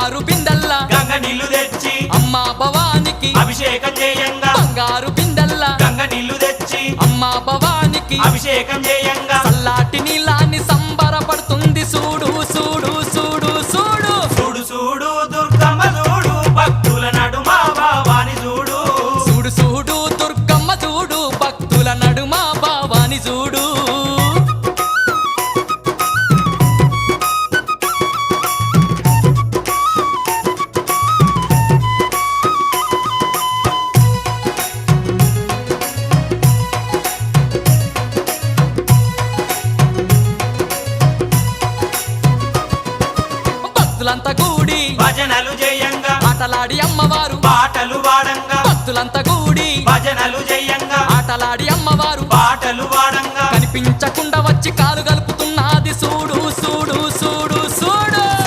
బంగారు బిందెల్ల గంగ నీళ్లు తెచ్చి అమ్మా భవానికి అభిషేకం చేయంగా బంగారు బిందెల్ల గంగ నీళ్లు తెచ్చి అమ్మా భవానికి అభిషేకం చేయంగా చల్లాటి నీలాన్ని సంబరపడుతుంది చూడు చూడు చూడు చూడు చూడు చూడు దుర్గమ్మ చూడు భక్తుల నడుమ భావాని చూడు చూడు చూడు దుర్గమ్మ చూడు భక్తుల నడుమ భావాని చూడు భక్తులంతా కూడి భజనలు చేయంగా ఆటలాడి అమ్మవారు పాటలు వాడంగా భక్తులంతా కూడి భజనలు చేయంగా ఆటలాడి అమ్మవారు పాటలు వాడంగా కనిపించకుండా వచ్చి కాలు గలుపుతున్నది చూడు